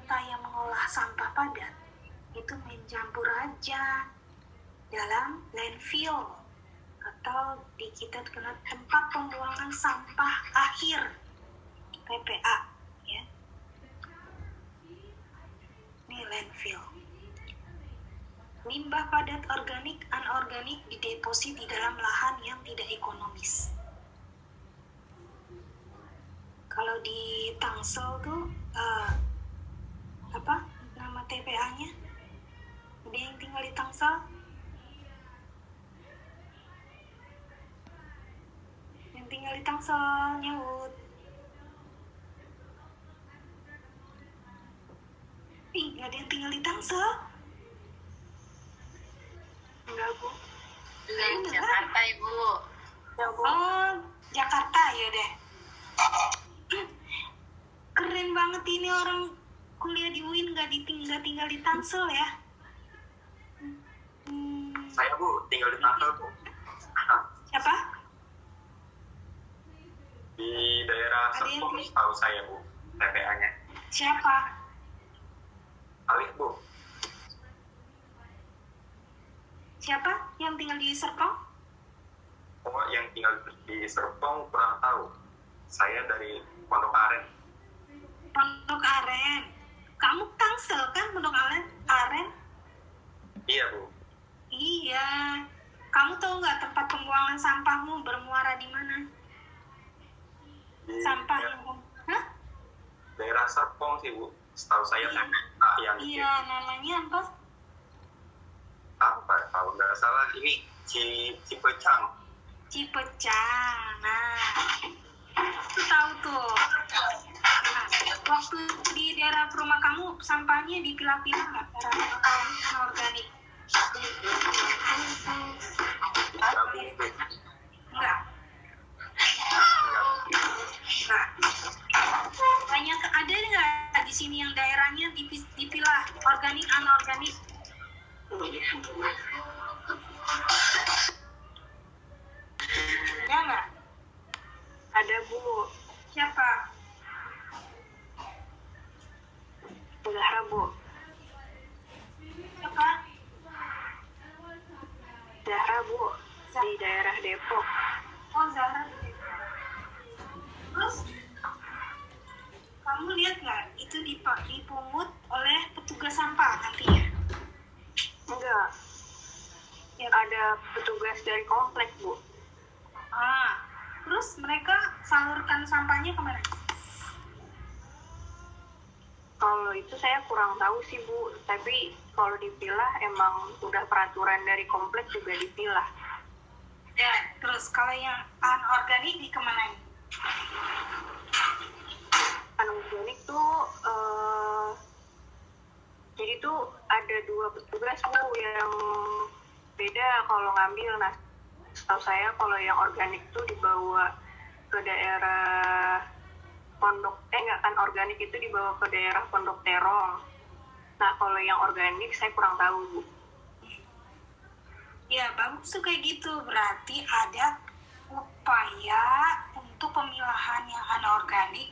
kita yang mengolah sampah padat itu mencampur aja dalam landfill atau di kita dikenal tempat pembuangan sampah akhir TPA ya. Ini landfill. Limbah padat organik, anorganik dideposit di dalam lahan yang tidak ekonomis. Kalau di Tangsel tuh apa nama TPA-nya? Ada yang tinggal di Tangsel? Yang tinggal di Tangsel nyaut. Nggak ada yang tinggal di Tangsel? Enggak, Bu. Jakarta, Ibu. Ya, Bu. Oh, Jakarta ya deh. Keren banget ini orang kuliah di UIN nggak tinggal di Tangsel ya. Saya, Bu, tinggal di Tangsel, Bu. Siapa? Di daerah Serpong, tahu saya, Bu, TPA-nya. Siapa? Alif, Bu. Siapa yang tinggal di Serpong? Oh, yang tinggal di Serpong kurang tahu. Saya dari Pondok Aren. Pondok Aren. Kamu Tangsel kan Pondok Aren? Iya, Bu. Iya. Kamu tahu nggak tempat pembuangan sampahmu bermuara di mana? Di Sampah daerah, yang... Hah? daerah Serpong sih, Bu. Setahu saya TPA yang Iya, namanya apa? apa kalau nggak salah ini Cipecang. Cipecang. Nah, itu tahu tuh. Nah, waktu di daerah rumah kamu sampahnya dipilah-pilah nggak? Daerah organik? Enggak. Nah, banyak ada nggak di sini yang daerahnya dipilah organik anorganik? Ya nggak? Ada, Bu. Siapa? Zahra, Bu. Siapa? Zahra, Bu. Di daerah Depok. Oh, Zahra. Terus kamu lihat nggak itu dipungut oleh petugas sampah nantinya? Enggak. Ya. Ada petugas dari komplek, Bu. Terus mereka salurkan sampahnya kemana? Kalau itu saya kurang tahu sih, Bu. Tapi kalau dipilah emang udah peraturan dari komplek juga dipilah. Ya, terus kalau yang anorganik dikemanain? Anorganik tuh jadi tuh ada 2 petugas, Bu, yang beda kalau ngambil. Nah, setahu saya kalau yang organik tuh dibawa ke daerah organik itu dibawa ke daerah Pondok Terong. Nah, kalau yang organik saya kurang tahu, Bu. Ya, bagus tuh kayak gitu. Berarti ada upaya untuk pemilahan yang anorganik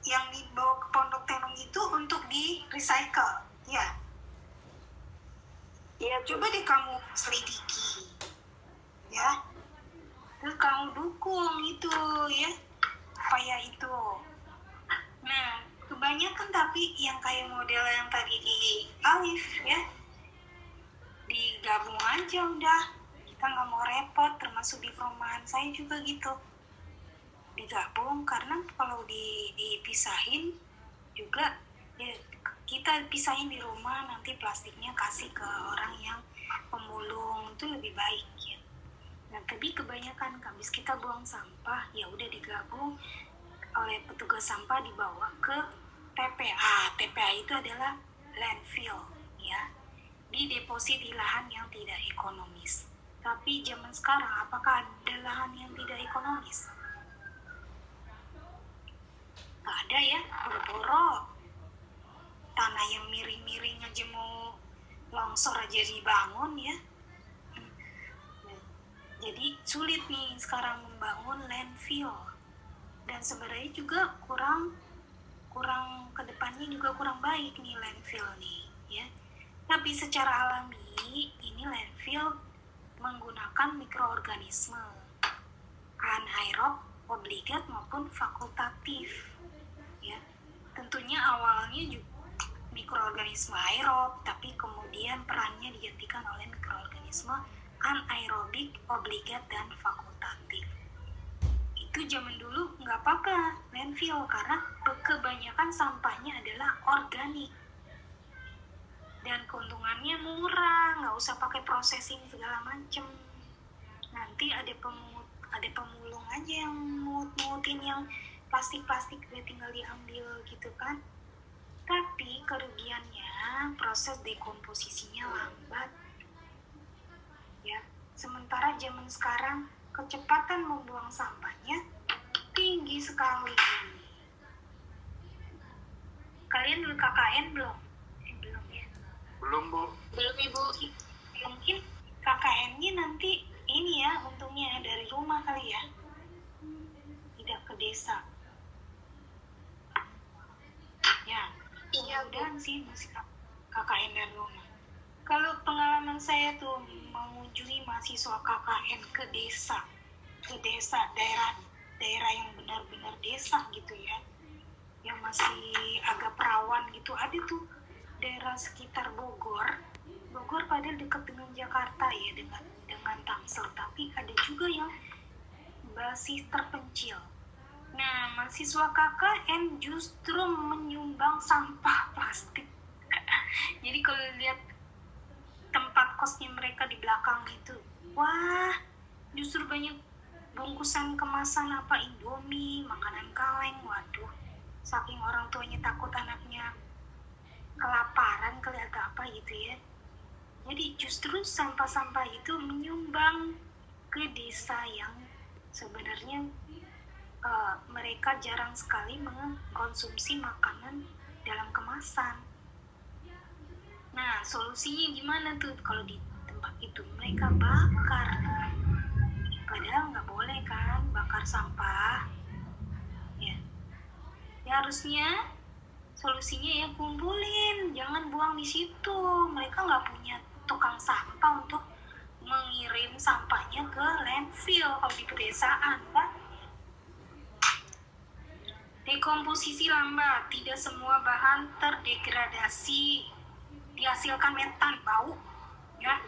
yang dibawa ke Pondok Terong itu untuk di-recycle. Ya. Iya, Coba deh kamu selidiki. Ya. Terus kamu dukung itu ya. Upaya itu. Nah, kebanyakan tapi yang kayak model yang tadi di Alif ya. Digabung aja udah. Kita nggak mau repot, termasuk di perumahan saya juga gitu. Digabung karena kalau dipisahin juga ya, kita pisahin di rumah, nanti plastiknya kasih ke orang yang pemulung, itu lebih baik ya. Nah, tapi kebanyakan habis kita buang sampah ya udah digabung oleh petugas sampah dibawa ke TPA. TPA itu adalah landfill ya. Dideposit di lahan yang tidak ekonomis. Tapi zaman sekarang apakah ada lahan yang tidak ekonomis? Nggak ada ya, boro-boro. Tanah yang miring-miring aja mau longsor aja dibangun ya. Jadi sulit nih sekarang membangun landfill. Dan sebenarnya juga kurang kedepannya juga kurang baik. baik nih landfill nih, ya. Tapi secara alami ini landfill menggunakan mikroorganisme anaerob, obligat maupun fakultatif, ya. Tentunya awalnya juga mikroorganisme aerob, tapi kemudian perannya digantikan oleh mikroorganisme anaerobik, obligat, dan fakultatif. Itu zaman dulu nggak apa-apa landfill karena kebanyakan sampahnya adalah organik dan keuntungannya murah, nggak usah pakai processing segala macem. Nanti ada pemulung aja yang mungutin yang plastik-plastik udah tinggal diambil gitu kan. Tapi kerugiannya proses dekomposisinya lambat, ya. Sementara zaman sekarang kecepatan membuang sampahnya tinggi sekali. Kalian dulu KKN belum? Belum ya? Belum, Bu. Belum, Ibu. Mungkin KKN-nya nanti ini ya, untungnya dari rumah kali ya, tidak ke desa. Ya, mudah-mudahan sih masih KKN dari rumah. Kalau pengalaman saya tuh mengunjungi mahasiswa KKN ke desa daerah yang benar-benar desa gitu ya, yang masih agak perawan gitu. Ada tuh daerah sekitar Bogor padahal dekat dengan Jakarta ya, dengan Tangsel, tapi ada juga yang masih terpencil. Nah, mahasiswa KKN justru menyumbang sampah plastik. Jadi kalau lihat tempat kosnya mereka di belakang itu, wah, justru banyak bungkusan kemasan apa Indomie, makanan kaleng. Waduh, saking orang tuanya takut anaknya kelaparan kali atau apa gitu ya. Jadi justru sampah-sampah itu menyumbang ke desa yang sebenarnya mereka jarang sekali mengkonsumsi makanan dalam kemasan. Nah, solusinya gimana tuh kalau di tempat itu? Mereka bakar. Padahal nggak boleh kan bakar sampah. Ya harusnya solusinya ya kumpulin, jangan buang di situ. Mereka nggak punya tukang sampah untuk mengirim sampahnya ke landfill kalau di pedesaan kan. Dekomposisi lambat, tidak semua bahan terdegradasi, dihasilkan metan, bau, ya.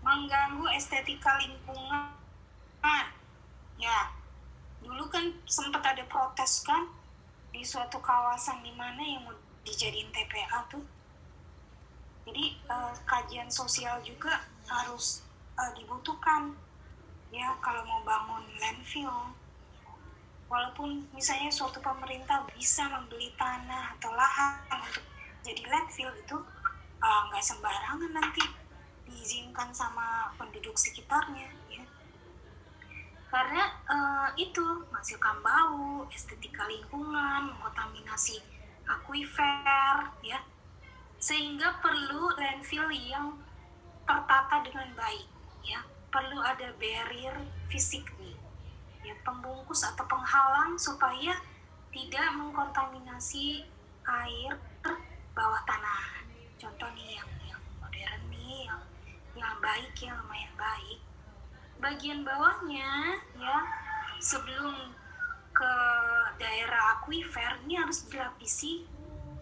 Mengganggu estetika lingkungan, ya. Dulu kan sempat ada protes kan di suatu kawasan di mana yang mau dijadiin TPA tuh. Jadi kajian sosial juga harus dibutuhkan ya kalau mau bangun landfill. Walaupun misalnya suatu pemerintah bisa membeli tanah atau lahan untuk jadi landfill, itu nggak sembarangan nanti diizinkan sama penduduk sekitarnya ya. Karena itu menghasilkan bau, estetika lingkungan, mengkontaminasi akuifer, ya, sehingga perlu landfill yang tertata dengan baik, ya. Perlu ada barrier fisik nih, ya, pembungkus atau penghalang supaya tidak mengkontaminasi air bawah tanah. Contoh nih yang modern nih, yang baik ya, lumayan baik. Bagian bawahnya ya, sebelum ke daerah akuifer ini harus dilapisi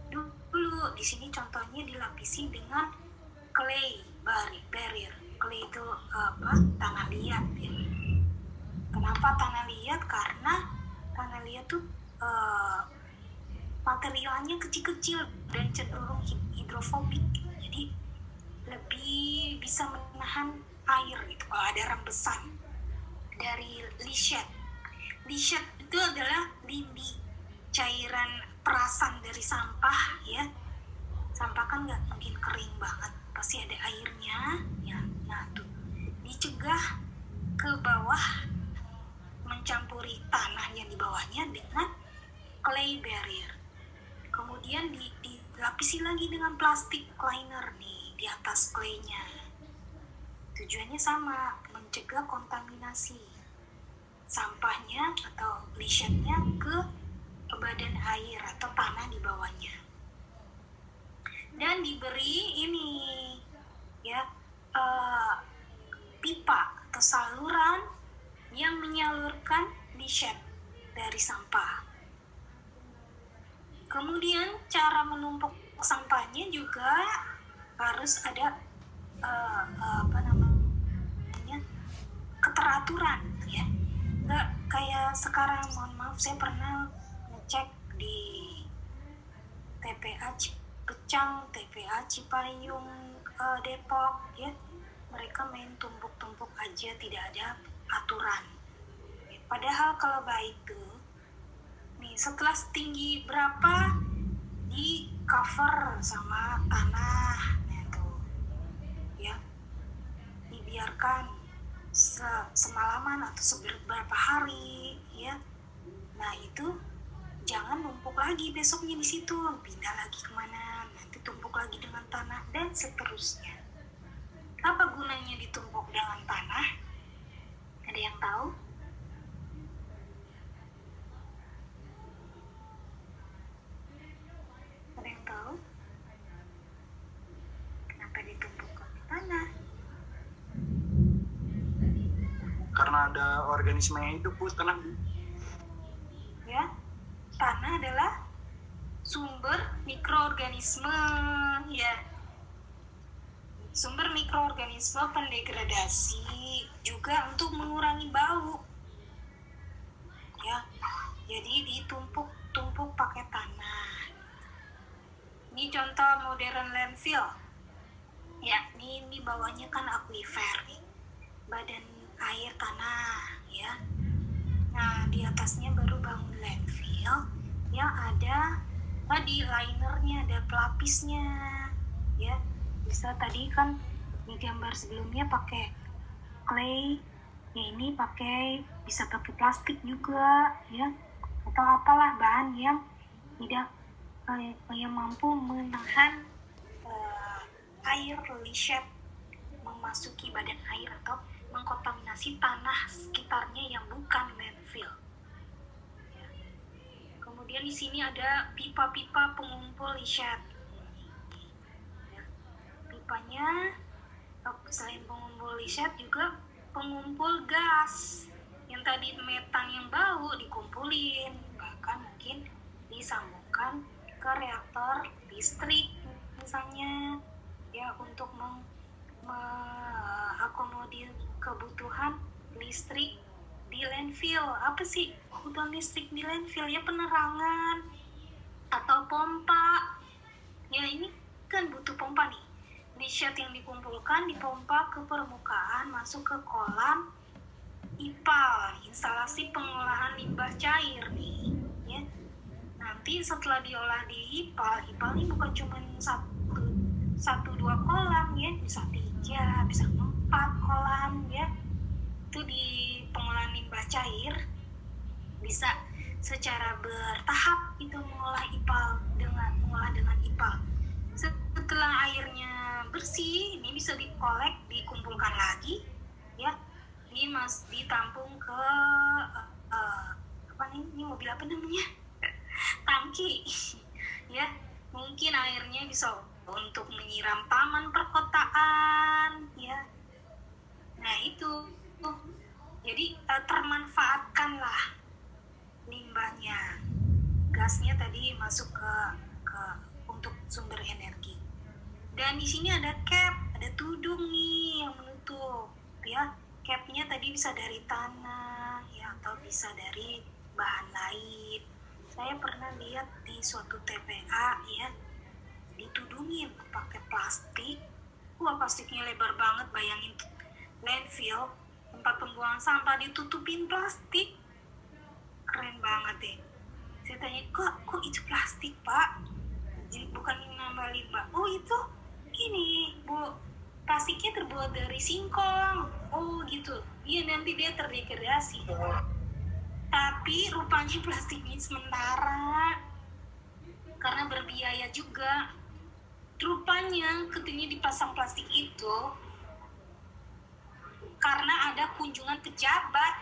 dulu. Di sini contohnya dilapisi dengan clay barrier. Clay itu tanah liat ya. Kenapa tanah liat? Karena tanah liat tuh materialnya kecil-kecil dan cenderung hidrofobik, jadi lebih bisa menahan air gitu kalau ada rembesan dari lichet. Lichet itu adalah lindi, cairan perasan dari sampah ya. Sampah kan nggak mungkin kering banget, pasti ada airnya ya. Nah tuh dicegah ke bawah, mencampuri tanah yang di bawahnya dengan clay barrier. Kemudian dilapisi lagi dengan plastik liner nih di atas claynya. Tujuannya sama, mencegah kontaminasi sampahnya atau leachate-nya ke badan air atau tanah di bawahnya. Dan diberi ini ya pipa atau saluran yang menyalurkan leachate dari sampah. Kemudian cara menumpuk sampahnya juga harus ada keteraturan ya. Nggak kayak sekarang, mohon maaf, saya pernah ngecek di TPA Pecang, TPA Cipayung, Depok ya. Mereka main tumpuk-tumpuk aja, tidak ada aturan. Padahal kalau baik tuh nih, setelah setinggi berapa di cover sama tanah, nah tuh ya, dibiarkan semalaman atau beberapa hari ya. Nah itu jangan numpuk lagi besoknya di situ, pindah lagi kemana, nanti tumpuk lagi dengan tanah dan seterusnya. Apa gunanya ditumpuk dengan tanah? Ada yang tahu? Ada yang tahu? Kenapa ditumpuk ke tanah? Karena ada organisme yang hidup, Bu, tenang. Ya, tanah adalah sumber mikroorganisme ya. Sumber mikroorganisme pendegradasi, juga untuk mengurangi bau ya. Jadi ditumpuk-tumpuk pakai tanah. Ini contoh modern landfill ya. Ini bawahnya kan aquifer nih, badan air tanah ya. Nah di atasnya baru bangun landfill yang ada tadi linernya, ada pelapisnya ya. Bisa tadi kan di gambar sebelumnya pakai clay ya, ini bisa pakai plastik juga ya, atau apalah bahan yang tidak yang mampu menahan air leachate memasuki badan air atau mengkontaminasi tanah sekitarnya yang bukan landfill. Ya. Kemudian di sini ada pipa-pipa pengumpul leachate. Ya. Pipanya selain pengumpul leachate juga pengumpul gas. Yang tadi metan yang bau dikumpulin, bahkan mungkin disambungkan ke reaktor listrik misalnya ya, untuk mengakomodir kebutuhan listrik di landfill. Apa sih kebutuhan listrik di landfill? Ya penerangan atau pompa ya. Ini kan butuh pompa nih. Leachate yang dikumpulkan dipompa ke permukaan, masuk ke kolam IPAL, instalasi pengolahan limbah cair nih ya. Nanti setelah diolah di IPAL ini bukan cuma satu dua kolam ya, bisa 3, bisa 4 kolam ya. Itu di pengolahan limbah cair bisa secara bertahap itu mengolah dengan IPAL. Setelah airnya bersih, ini bisa dikumpulkan lagi ya. Ditampung ke ini mobil apa namanya? Tangki ya. Mungkin airnya bisa untuk menyiram taman perkotaan ya. Nah itu jadi termanfaatkanlah limbahnya. Gasnya tadi masuk ke untuk sumber energi. Dan di sini ada cap, ada tudung nih yang menutup ya. Capnya tadi bisa dari tanah ya, atau bisa dari bahan lain. Saya pernah lihat di suatu TPA ya, ditudungin pakai plastik. Wah, plastiknya lebar banget, bayangin landfill, tempat pembuangan sampah ditutupin plastik. Keren banget deh. Saya tanya, kok itu plastik, Pak? Jadi bukan nambah limbah. Oh itu ini Bu, plastiknya terbuat dari singkong. Oh gitu. Iya, nanti dia terdegradasi. Tapi rupanya plastiknya sementara karena biaya juga. Rupanya katanya dipasang plastik itu karena ada kunjungan pejabat.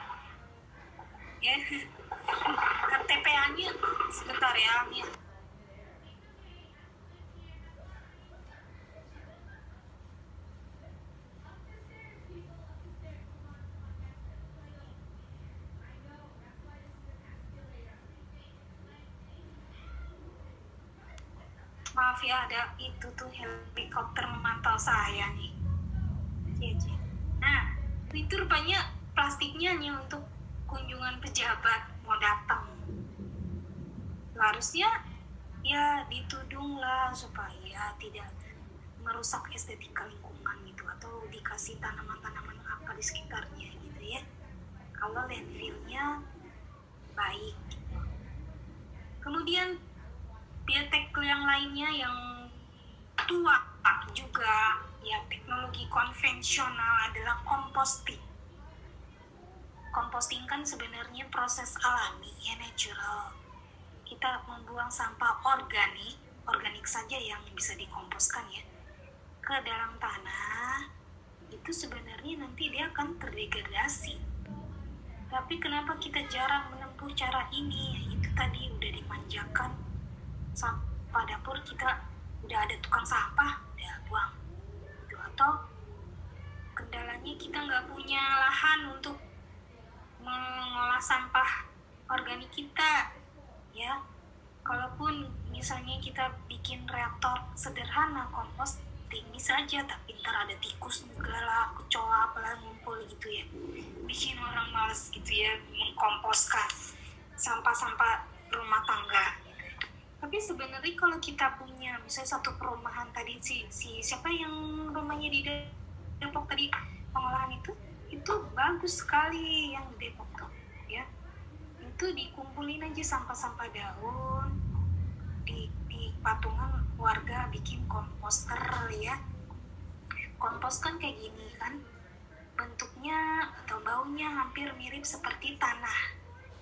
Ya, KTP-nya sebentar ya. Maaf ya, ada itu tuh helikopter memantau saya nih. Cie. Nah, itu rupanya plastiknya hanya untuk kunjungan pejabat mau datang. Harusnya ya ditudung lah supaya tidak merusak estetika lingkungan gitu, atau dikasih tanaman-tanaman apa di sekitarnya gitu ya. Kalau landfillnya baik. Kemudian biotek yang lainnya yang tua juga ya, teknologi konvensional adalah composting. Composting kan sebenarnya proses alami ya, natural. Kita membuang sampah organik saja yang bisa dikomposkan ya, ke dalam tanah. Itu sebenarnya nanti dia akan terdegradasi. Tapi kenapa kita jarang menempuh cara ini? Itu tadi udah dimanjakan. Sampah dapur kita udah ada tukang sampah, udah buang gitu. Atau kendalanya kita nggak punya lahan untuk mengolah sampah organik kita ya. Kalaupun misalnya kita bikin reaktor sederhana composting bisa aja, tapi ntar ada tikus juga lah, kecoa apalah ngumpul gitu ya, bikin orang males gitu ya mengkomposkan sampah-sampah rumah tangga. Tapi sebenarnya kalau kita punya misalnya satu perumahan tadi, si siapa yang rumahnya di Depok tadi pengolahan itu bagus sekali yang di Depok tuh ya. Itu dikumpulin aja sampah-sampah daun, di patungan warga bikin komposter ya. Kompos kan kayak gini kan bentuknya atau baunya hampir mirip seperti tanah.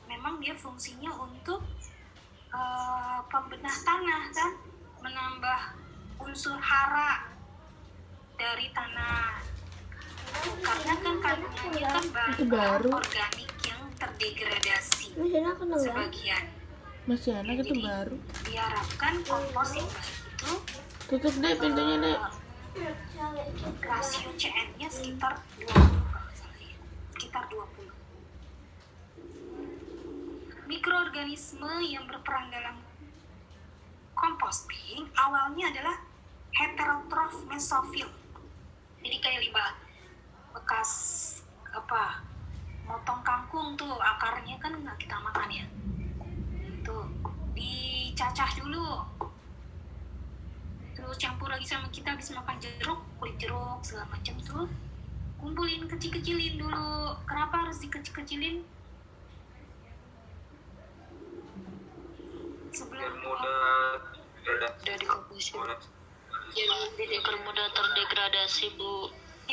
Memang dia fungsinya untuk pembenah tanah kan, menambah unsur hara dari tanah. Karena kan kandungannya kan bahan organik yang terdegradasi sebagian. Masih anak itu Jadi, baru. diharapkan kompos yang baik itu Tutup deh pintunya deh. rasio CN-nya sekitar 20 kalau salah ya. Sekitar 20. Mikroorganisme yang berperan dalam composting awalnya adalah heterotrof mesofil. Jadi kayak limbah bekas apa, motong kangkung tuh akarnya kan nggak kita makan ya. Tuh dicacah dulu, terus campur lagi sama kita habis makan jeruk, kulit jeruk segala macam tuh kumpulin, kecil-kecilin dulu. Kenapa harus dikecil-kecilin? Sebelum mudah dikomposisi, jadi mudah terdegradasi Bu.